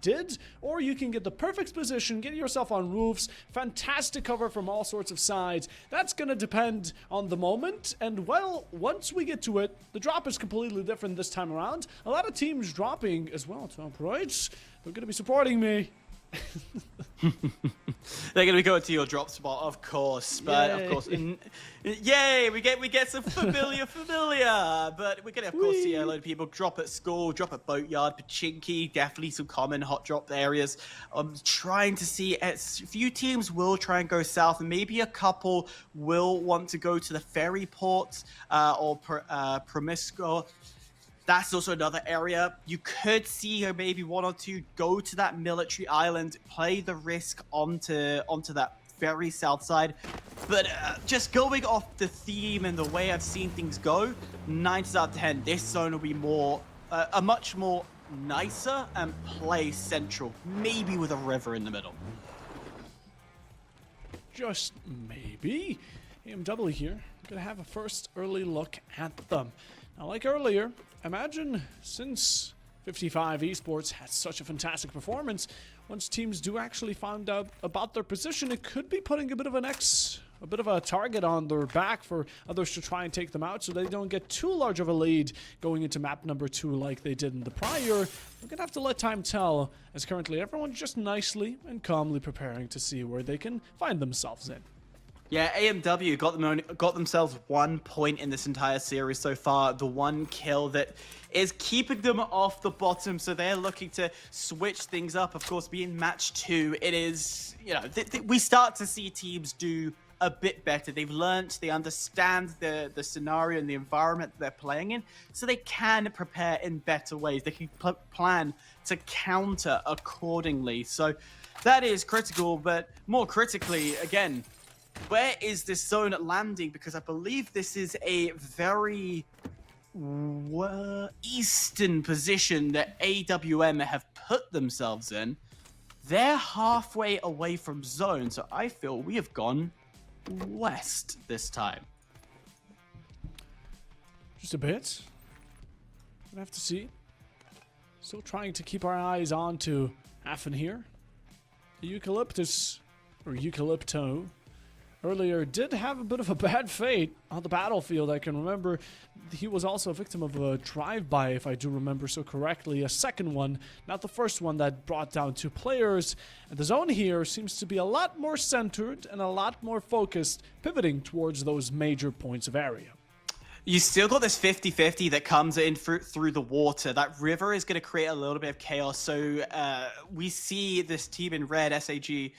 did, or you can get the perfect position, get yourself on roofs, fantastic cover from all sorts of sides. That's going to depend on the moment, and well, once we get to it, the drop is completely different this time around. A lot of teams dropping as well, top right. They're going to be supporting me. They're going to be going to your drop spot, of course. But Yay. of course, yay, we get some familiar. But we're going to, of course, see a load of people drop at school, drop at Boatyard, Pachinki, definitely some common hot drop areas. I'm trying to see, a few teams will try and go south, and maybe a couple will want to go to the ferry port or Promisco. That's also another area. You could see maybe one or two go to that military island, play the risk onto that very south side. But just going off the theme and the way I've seen things go, 9 out of 10, this zone will be more, a much more nicer and play central, maybe with a river in the middle. Just maybe. AMW here, gonna have a first early look at them. Now, like earlier, imagine since 55 Esports had such a fantastic performance, once teams do actually find out about their position, it could be putting a bit of a target on their back for others to try and take them out so they don't get too large of a lead going into map number 2 like they did in the prior. We're gonna have to let time tell, as currently everyone's just nicely and calmly preparing to see where they can find themselves in. Yeah, AMW got themselves 1 point in this entire series so far. The one kill that is keeping them off the bottom, so they're looking to switch things up. Of course, being match 2, it is, you know, we start to see teams do a bit better. They've learned, they understand the scenario and the environment that they're playing in, so they can prepare in better ways. They can plan to counter accordingly. So that is critical, but more critically, again, where is this zone landing? Because I believe this is a very eastern position that AWM have put themselves in. They're halfway away from zone, so I feel we have gone west this time. Just a bit. We'll have to see. Still trying to keep our eyes on to Affen here. The Eucalyptus, or Eucalypto, earlier did have a bit of a bad fate on the battlefield. I can remember he was also a victim of a drive-by, if I do remember so correctly. A second one, not the first one, that brought down 2 players. And the zone here seems to be a lot more centered and a lot more focused, pivoting towards those major points of area. You still got this 50-50 that comes in through the water. That river is going to create a little bit of chaos. So we see this team in red, SAG,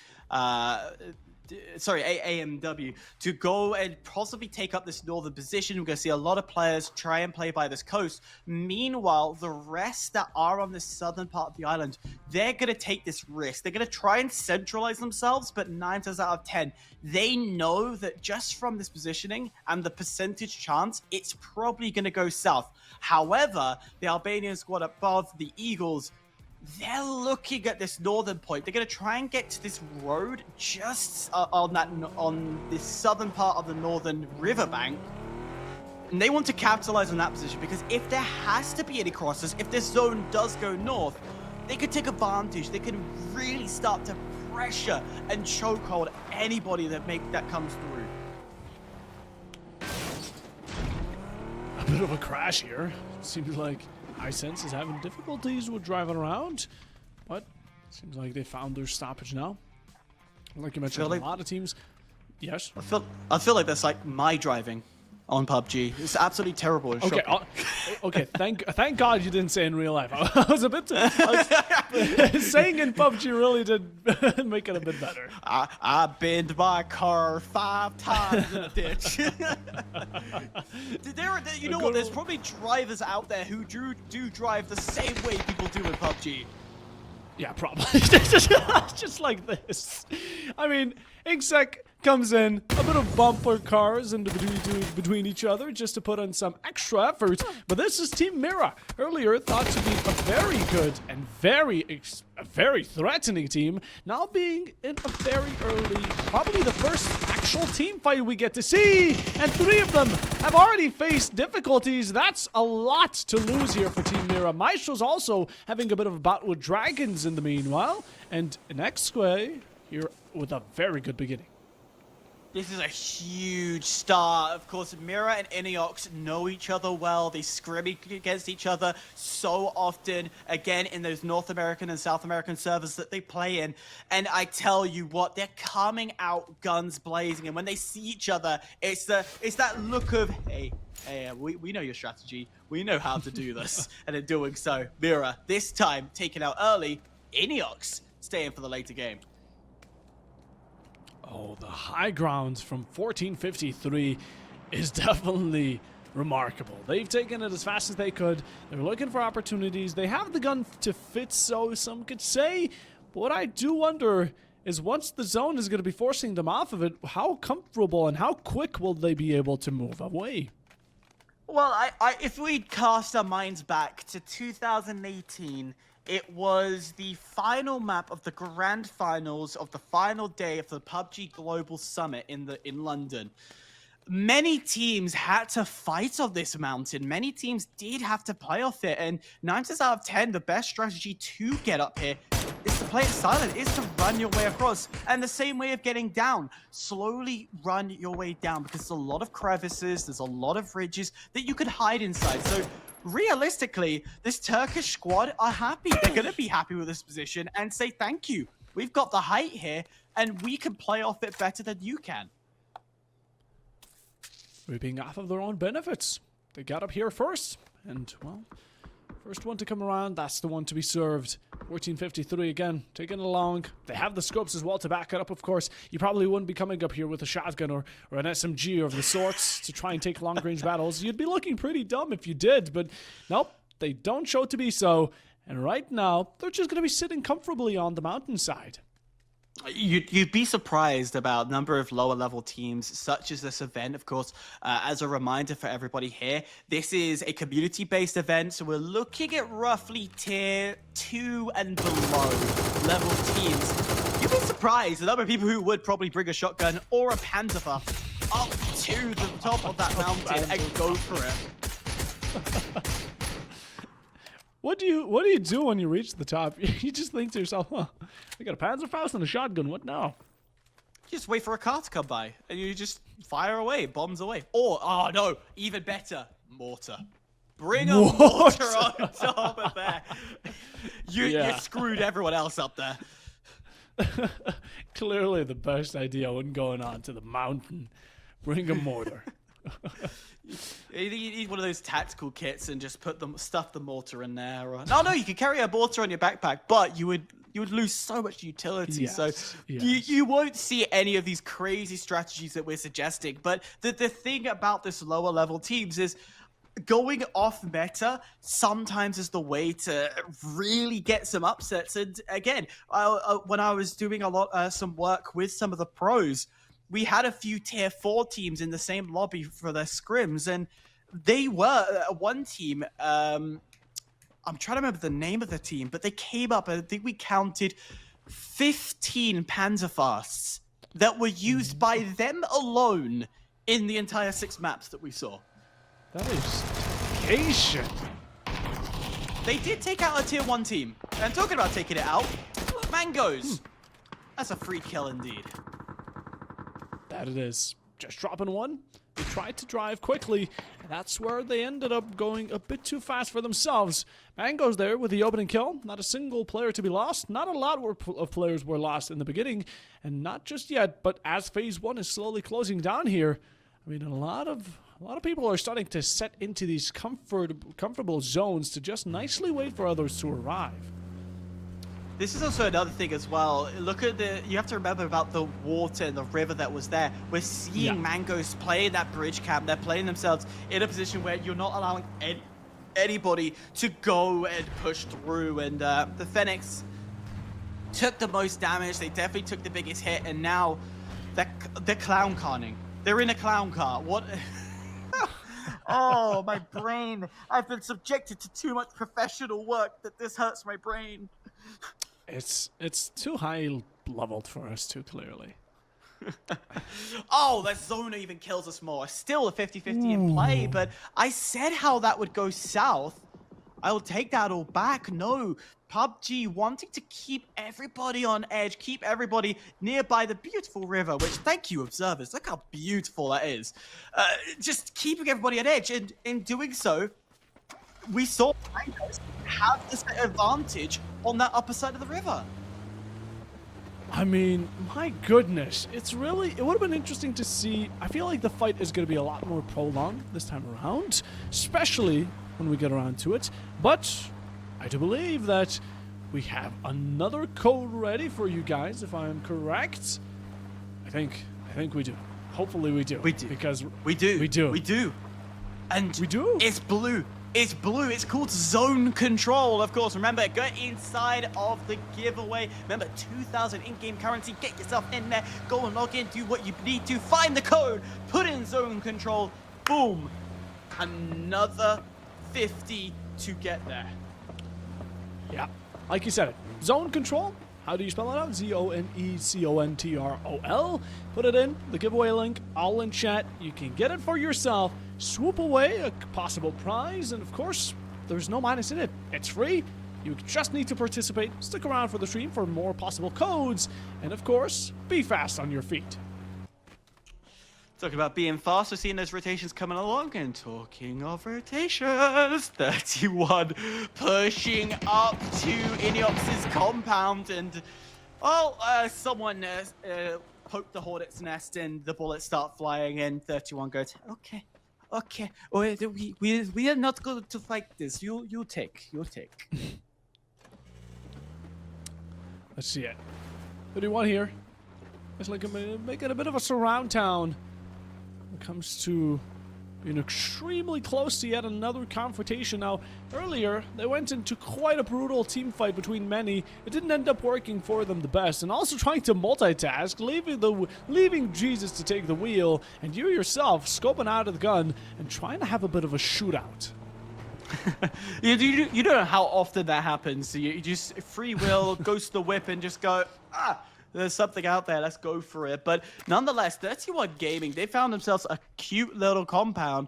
AMW, to go and possibly take up this northern position. We're going to see a lot of players try and play by this coast. Meanwhile, the rest that are on the southern part of the island, they're going to take this risk. They're going to try and centralize themselves, but 9 times out of 10, they know that just from this positioning and the percentage chance, it's probably going to go south. However, the Albanian squad above the Eagles, they're looking at this northern point. They're going to try and get to this road just on this southern part of the northern riverbank. And they want to capitalize on that position, because if there has to be any crosses, if this zone does go north, they could take advantage. They can really start to pressure and chokehold anybody that comes through. A bit of a crash here. Seems like Hisense is having difficulties with driving around, but seems like they found their stoppage now. Like you mentioned, a lot of teams. Yes. I feel like that's like my driving on PUBG. It's absolutely terrible. And okay. Okay. Thank God you didn't say in real life. I was a bit. Saying in PUBG really did make it a bit better. I bent my car 5 times in a ditch. You know what? There's probably drivers out there who do drive the same way people do in PUBG. Yeah, probably. Just like this. I mean, Inkzek comes in, a bit of bumper cars into between each other just to put in some extra effort. But this is Team Mira, earlier thought to be a very good and a very threatening team, now being in a very early, probably the first actual team fight we get to see, and 3 of them have already faced difficulties. That's a lot to lose here for Team Mira. Maestro's also having a bit of a bout with dragons in the meanwhile, and Nextway here with a very good beginning. This is a huge start. Of course, Mira and Ineox know each other well. They scrimmage against each other so often, again, in those North American and South American servers that they play in. And I tell you what, they're coming out guns blazing. And when they see each other, it's that look of, hey, we know your strategy. We know how to do this. And in doing so, Mira, this time, taken out early. Ineox staying for the later game. Oh, the high ground from 1453 is definitely remarkable. They've taken it as fast as they could. They're looking for opportunities. They have the gun to fit, so some could say. But what I do wonder is once the zone is going to be forcing them off of it, how comfortable and how quick will they be able to move away? Well, if we cast our minds back to 2018, it was the final map of the grand finals of the final day of the PUBG Global Summit in London. Many teams had to fight on this mountain. Many teams did have to play off it. And 9 times out of 10, the best strategy to get up here is to play it silent, is to run your way across. And the same way of getting down, slowly run your way down because there's a lot of crevices, there's a lot of ridges that you could hide inside. So realistically, this Turkish squad are happy. They're going to be happy with this position and say thank you. We've got the height here and we can play off it better than you can. Reaping off of their own benefits. They got up here first, and, well, first one to come around, that's the one to be served. 1453 again, taking it along. They have the scopes as well to back it up, of course. You probably wouldn't be coming up here with a shotgun or an SMG of the sorts to try and take long-range battles. You'd be looking pretty dumb if you did, but nope, they don't show to be so. And right now, they're just going to be sitting comfortably on the mountainside. You'd be surprised about the number of lower level teams such as this event. Of course, as a reminder for everybody here, this is a community based event, so we're looking at roughly tier 2 and below level teams. You'd be surprised the number of people who would probably bring a shotgun or a Panzer up to the top of that mountain and go for it. What do you do when you reach the top? You just think to yourself, huh, I got a Panzerfaust and a shotgun, what now? You just wait for a car to come by, and you just fire away, bombs away. Or, oh no, even better, mortar. Bring a mortar on top of there. You screwed everyone else up there. Clearly the best idea when going on to the mountain. Bring a mortar. You need one of those tactical kits and just stuff the mortar in there. Or, no, you can carry a mortar on your backpack, but you would lose so much utility. Yes, so yes. You won't see any of these crazy strategies that we're suggesting. But the thing about this lower level teams is going off meta sometimes is the way to really get some upsets. And again, when I was doing some work with some of the pros, we had a few tier 4 teams in the same lobby for their scrims, and they were one team. I'm trying to remember the name of the team, but they came up, and I think we counted 15 Panzerfausts that were used by them alone in the entire 6 maps that we saw. That is dedication. They did take out a tier 1 team. And talking about taking it out, Mangoes. That's a free kill indeed. That it is. Just dropping one. They tried to drive quickly, and that's where they ended up going a bit too fast for themselves. Mango's there with the opening kill. Not a single player to be lost. Not a lot of players were lost in the beginning, and not just yet, but as phase 1 is slowly closing down here, I mean, a lot of people are starting to set into these comfortable zones to just nicely wait for others to arrive. This is also another thing as well. Look at you have to remember about the water and the river that was there. We're seeing Mangoes play that bridge camp. They're playing themselves in a position where you're not allowing anybody to go and push through. And the Phoenix took the most damage. They definitely took the biggest hit. And now They're clown carning. They're in a clown car. What? Oh, my brain. I've been subjected to too much professional work that this hurts my brain. It's too high leveled for us too clearly. Oh, that zone even kills us more. Still a 50-50 in play, but I said how that would go south. I'll take that all back. No, PUBG wanting to keep everybody on edge, keep everybody nearby the beautiful river, which, thank you, observers. Look how beautiful that is. Just keeping everybody on edge, and in doing so, we saw Blancos have this advantage on that upper side of the river. I mean, my goodness, it would have been interesting to see. I feel like the fight is going to be a lot more prolonged this time around, especially when we get around to it. But I do believe that we have another code ready for you guys, if I am correct. I think we do. Hopefully we do. We do. Because we do. We do. We do. And we do. It's blue. It's blue. It's called Zone Control, of course. Remember, go inside of the giveaway. Remember, 2,000 in-game currency. Get yourself in there. Go and log in. Do what you need to. Find the code. Put in Zone Control. Boom. Another 50 to get there. Yeah. Like you said it. Zone Control. How do you spell it out? ZONECONTROL. Put it in. The giveaway link. All in chat. You can get it for yourself. Swoop away a possible prize, and of course, there's no minus in it. It's free. You just need to participate. Stick around for the stream for more possible codes, and of course, be fast on your feet. Talking about being fast, we're seeing those rotations coming along, and talking of rotations, 31 pushing up to Ineox's compound, and someone poked the Hornet's nest, and the bullets start flying, and 31 goes, okay. Okay, we are not going to fight this. You take. Let's see it. 31 here. It's like making a bit of a surround town when it comes to being extremely close to yet another confrontation. Now, earlier, they went into quite a brutal team fight between many. It didn't end up working for them the best, and also trying to multitask, leaving Jesus to take the wheel, and you yourself scoping out of the gun and trying to have a bit of a shootout. You don't know how often that happens. So you just free will, goes to the whip, and just go, there's something out there, let's go for it. But nonetheless, 31 Gaming, they found themselves a cute little compound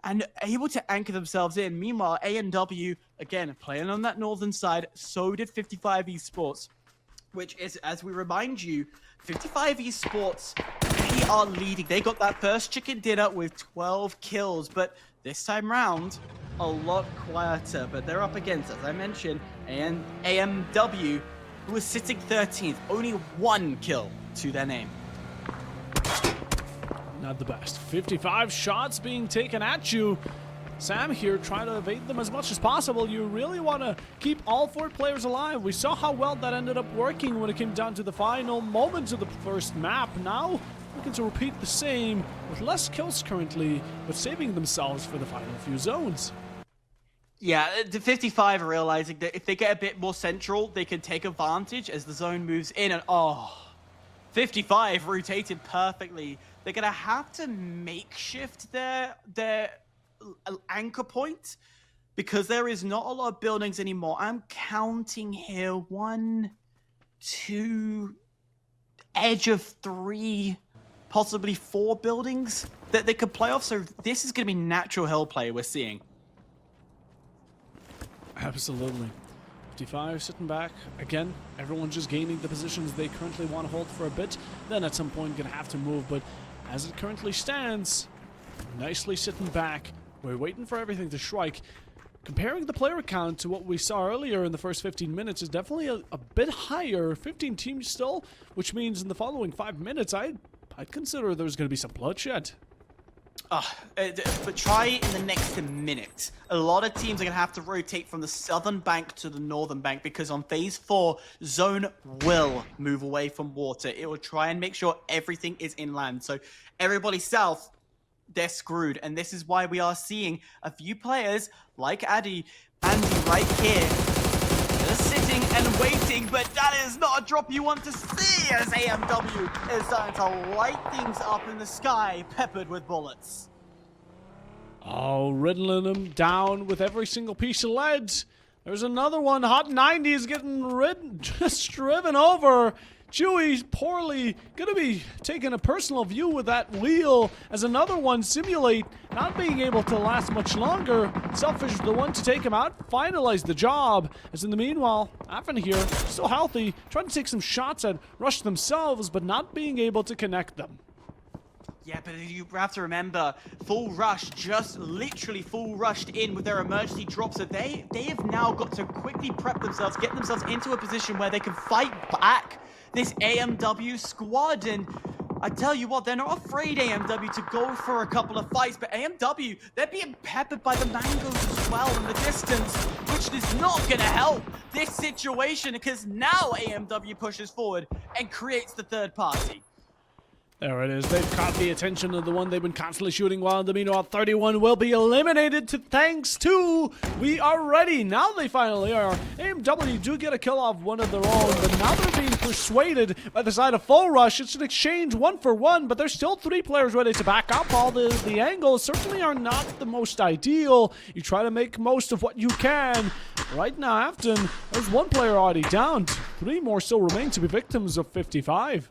and able to anchor themselves in. Meanwhile, A&W, again, playing on that northern side, so did 55 Esports, which is, as we remind you, 55 Esports, they are leading. They got that first chicken dinner with 12 kills, but this time round, a lot quieter. But they're up against, as I mentioned, AMW, who is sitting 13th, only 1 kill to their name. Not the best. 55 shots being taken at you. Sam here trying to evade them as much as possible. You really want to keep all 4 players alive. We saw how well that ended up working when it came down to the final moments of the first map. Now, looking to repeat the same with less kills currently, but saving themselves for the final few zones. Yeah, the 55 are realizing that if they get a bit more central, they can take advantage as the zone moves in, and 55 rotated perfectly. They're going to have to makeshift their anchor point because there is not a lot of buildings anymore. I'm counting here 1, 2, edge of 3, possibly 4 buildings that they could play off. So this is going to be natural hill play we're seeing. Absolutely. 55 sitting back. Again, everyone's just gaining the positions they currently want to hold for a bit. Then at some point going to have to move. But as it currently stands, nicely sitting back. We're waiting for everything to strike. Comparing the player count to what we saw earlier in the first 15 minutes is definitely a bit higher. 15 teams still, which means in the following 5 minutes, I'd consider there's going to be some bloodshed. But try in the next minute. A lot of teams are going to have to rotate from the southern bank to the northern bank because on phase 4, zone will move away from water. It will try and make sure everything is inland. So everybody south, they're screwed. And this is why we are seeing a few players like Andy right here. They're sitting and waiting, but that is not a drop you want to see as AMW is starting to light things up in the sky, peppered with bullets. Oh, riddling them down with every single piece of lead. There's another one. Hot 90 is getting just driven over. Chewy poorly gonna be taking a personal view with that wheel as another one simulate not being able to last much longer. Selfish the one to take him out, finalize the job. As in the meanwhile, Affin here, still healthy, trying to take some shots at Rush themselves, but not being able to connect them. Yeah, but you have to remember, Full Rush just literally full rushed in with their emergency drop, so they have now got to quickly prep themselves, get themselves into a position where they can fight back this AMW squad. And I tell you what, they're not afraid, AMW, to go for a couple of fights, but AMW, they're being peppered by the mangoes as well in the distance, which is not going to help this situation, because now AMW pushes forward and creates the third party. There it is. They've caught the attention of the one they've been constantly shooting, while the meanwhile 31 will be eliminated thanks to We Are Ready. Now they finally are. AMW do get a kill off one of their own, but now they're being persuaded by the side of Full Rush. It's an exchange 1-for-1, but there's still 3 players ready to back up. All the angles certainly are not the most ideal. You try to make most of what you can. Right now, Afton, there's 1 player already down. 3 more still remain to be victims of 55.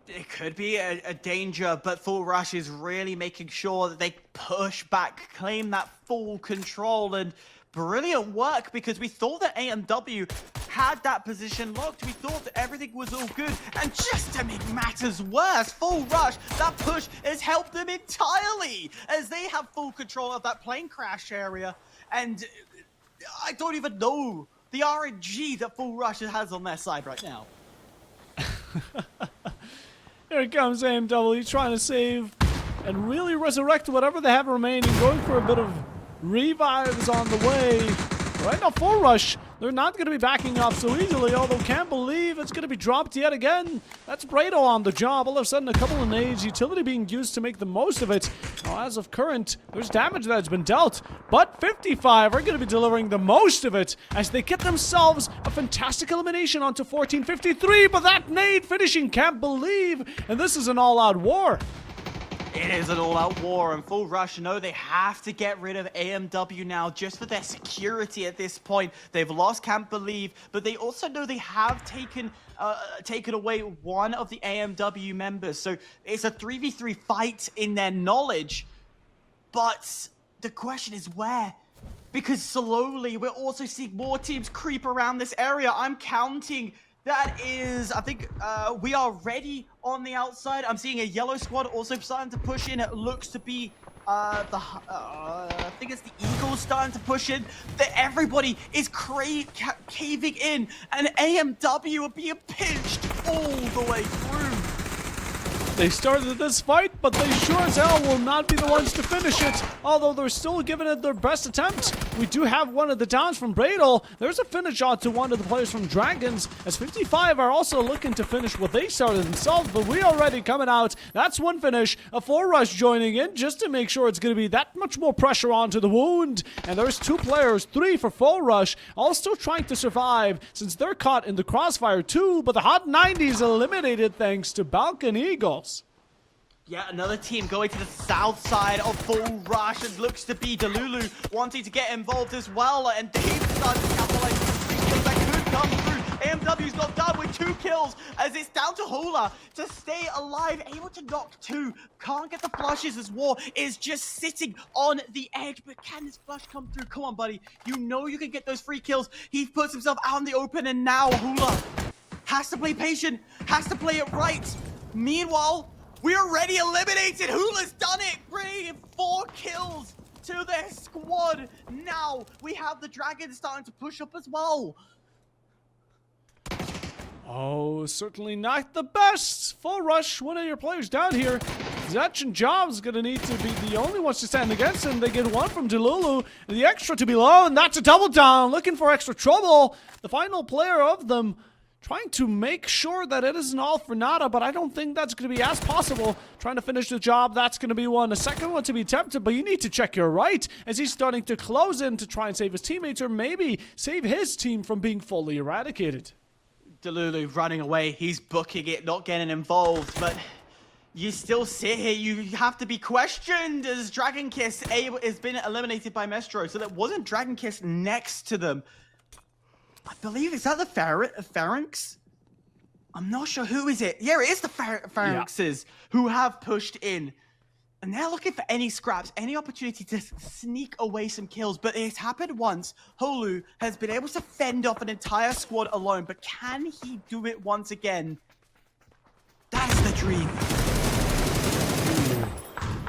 It could be a danger, but Full Rush is really making sure that they push back, claim that full control, and brilliant work, because we thought that AMW had that position locked. We thought that everything was all good, and just to make matters worse, Full Rush, that push has helped them entirely, as they have full control of that plane crash area, and I don't even know the RNG that Full Rush has on their side right now. Here comes AMW trying to save and really resurrect whatever they have remaining, going for a bit of revives on the way. Right now, Full Rush, they're not going to be backing up so easily, although can't believe it's going to be dropped yet again. That's Brado on the job. All of a sudden, a couple of nades, utility being used to make the most of it. Now, as of current, there's damage that has been dealt, but 55 are going to be delivering the most of it as they get themselves a fantastic elimination onto 1453, but that nade finishing, can't believe, and this is an all-out war. It is an all-out war, and Full Rush know they have to get rid of AMW now just for their security at this point. They've lost Can't Believe, but they also know they have taken away one of the AMW members. So it's a 3v3 fight in their knowledge, but the question is where? Because slowly we're also seeing more teams creep around this area. I'm counting. That is, I think, We Are Ready on the outside. I'm seeing a yellow squad also starting to push in. It looks to be I think it's the Eagles starting to push in. Everybody is caving in, and AMW are being pinched all the way through. They started this fight, but they sure as hell will not be the ones to finish it. Although they're still giving it their best attempt. We do have one of the downs from Bradle. There's a finish shot to one of the players from Dragons, as 55 are also looking to finish what they started themselves, but We Are Ready coming out. That's one finish. A Full Rush joining in just to make sure it's going to be that much more pressure onto the wound. And there's 2 players, 3 for Full Rush, all still trying to survive since they're caught in the crossfire too, but the Hot 90s eliminated thanks to Balkan Eagles. Yeah, another team going to the south side of Full Rush. It looks to be Delulu wanting to get involved as well. And they've started to capitalize on the 3 kills that could come through. AMW's not done with 2 kills as it's down to Hula to stay alive. Able to knock 2. Can't get the flushes as War is just sitting on the edge. But can this flush come through? Come on, buddy. You know you can get those 3 kills. He puts himself out in the open, and now Hula has to play patient, has to play it right. Meanwhile, We Are Ready eliminated. Hula's done it, bringing 4 kills to their squad. Now we have the Dragons starting to push up as well. Oh, certainly not the best. Full Rush, one of your players down here. Zetch and Jobs going to need to be the only ones to stand against him. They get 1 from Delulu, and the extra to be low, and that's a double down. Looking for extra trouble. The final player of them trying to make sure that it isn't all for nada, but I don't think that's going to be as possible. Trying to finish the job, that's going to be one. A second one to be attempted, but you need to check your right as he's starting to close in to try and save his teammates or maybe save his team from being fully eradicated. Delulu running away. He's booking it, not getting involved, but you still sit here. You have to be questioned as Dragon Kiss has been eliminated by Mestro. So that wasn't Dragon Kiss next to them. I believe, is that the Pharynx? I'm not sure. Who is it? Yeah, it is the Pharynxes who have pushed in. And they're looking for any scraps, any opportunity to sneak away some kills. But it's happened once. Holu has been able to fend off an entire squad alone. But can he do it once again? That's the dream.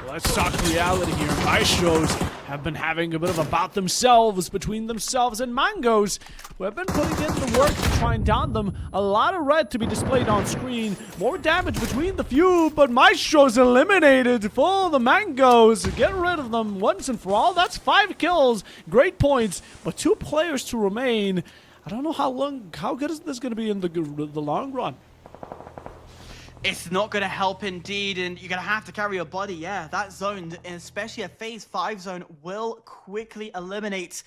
Let's talk reality here. Maestros have been having a bit of a bout themselves between themselves and Mangoes, who have been putting in the work to try and down them. A lot of red to be displayed on screen. More damage between the few, but Maestros eliminated for the Mangoes. Get rid of them once and for all. That's 5 kills. Great points, but 2 players to remain. I don't know how good is this going to be in the long run. It's not going to help indeed, and you're going to have to carry your body. Yeah, that zone, and especially a phase 5 zone, will quickly eliminate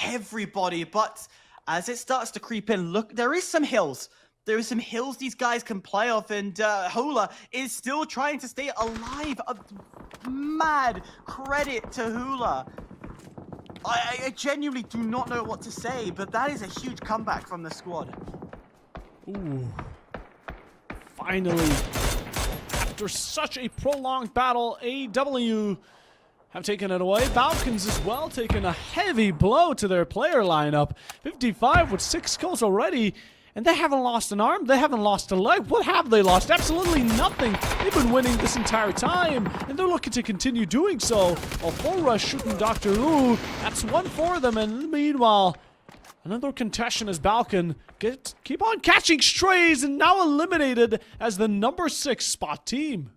everybody. But as it starts to creep in, look, there is some hills. There is some hills these guys can play off, and Hula is still trying to stay alive. Mad credit to Hula. I genuinely do not know what to say, but that is a huge comeback from the squad. Ooh. Finally, after such a prolonged battle, AW have taken it away. Falcons as well taking a heavy blow to their player lineup. 55 with 6 kills already, and they haven't lost an arm. They haven't lost a leg. What have they lost? Absolutely nothing. They've been winning this entire time, and they're looking to continue doing so. While Full Rush shooting Dr. Lu, that's 1 for them, and meanwhile, another contention as Balkan keep on catching strays and now eliminated as the number 6 spot team.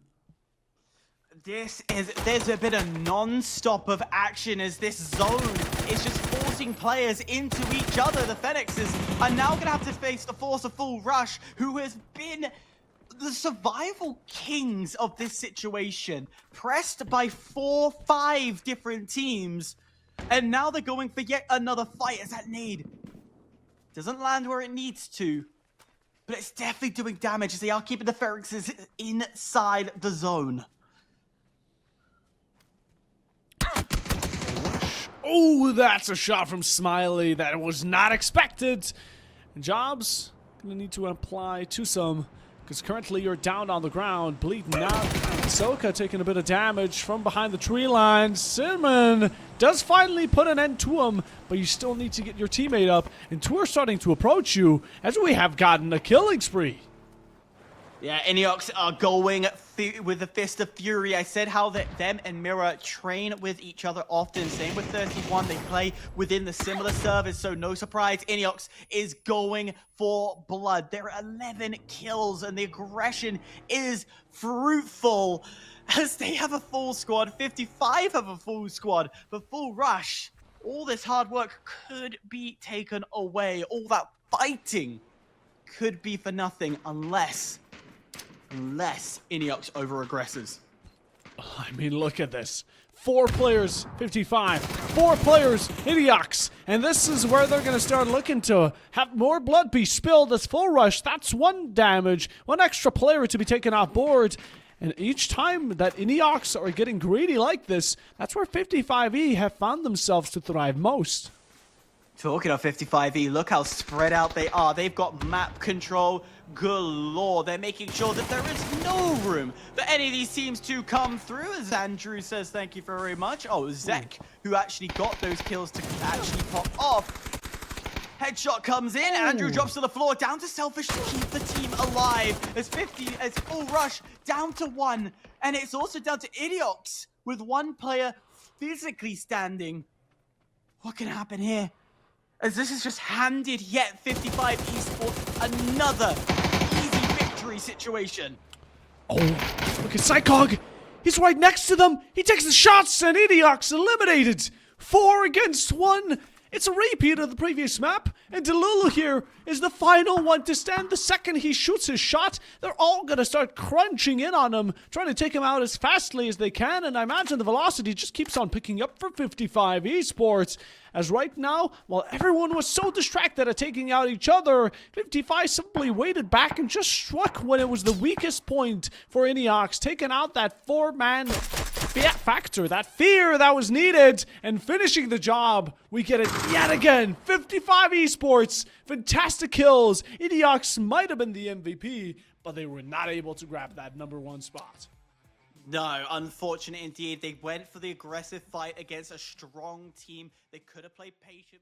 There's a bit of non-stop of action as this zone is just forcing players into each other. The Phoenixes are now going to have to face the force of Full Rush, who has been the survival kings of this situation, pressed by 4-5 different teams. And now they're going for yet another fight as that nade doesn't land where it needs to, but it's definitely doing damage as they are keeping the Pharynxes inside the zone. Oh, that's a shot from Smiley that was not expected. Jobs gonna need to apply to some, because currently you're down on the ground, bleeding out. Soka taking a bit of damage from behind the tree line. Cinnamon does finally put an end to him, but you still need to get your teammate up. And 2 are starting to approach you as we have gotten a killing spree. Yeah, Iniox are going with the Fist of Fury. I said how them and Mirror train with each other often. Same with 31. They play within the similar service, so no surprise. Iniox is going for blood. There are 11 kills, and the aggression is fruitful as they have a full squad. 55 have a full squad, but Full Rush, all this hard work could be taken away. All that fighting could be for nothing unless Iniox over-aggressors. I mean, look at this. 4 players, 55. 4 players, Iniox. And this is where they're going to start looking to have more blood be spilled as Full Rush. That's 1 damage, 1 extra player to be taken off board. And each time that Iniox are getting greedy like this, that's where 55E have found themselves to thrive most. Talking of 55E, look how spread out they are. They've got map control galore. They're making sure that there is no room for any of these teams to come through, as Andrew says thank you very much. Oh, Zek, who actually got those kills to actually pop off. Headshot comes in, Andrew drops to the floor, down to Selfish to keep the team alive. As Full Rush down to 1, and it's also down to Idiox with 1 player physically standing. What can happen here? As this is just handed yet 55 Esports another easy victory situation. Oh, look at Psychog. He's right next to them. He takes the shots and Idiox eliminated. 4 against 1. It's a repeat of the previous map, and Delulu here is the final one to stand. The second he shoots his shot, they're all going to start crunching in on him, trying to take him out as fastly as they can, and I imagine the velocity just keeps on picking up for 55 Esports. As right now, while everyone was so distracted at taking out each other, 55 simply waited back and just struck when it was the weakest point for Iniox, taking out that 4-man factor, that fear that was needed, and finishing the job. We get it yet again. 55 Esports, fantastic kills. Iniox might have been the MVP, but they were not able to grab that #1 spot. No, unfortunate indeed. They went for the aggressive fight against a strong team. They could have played patient.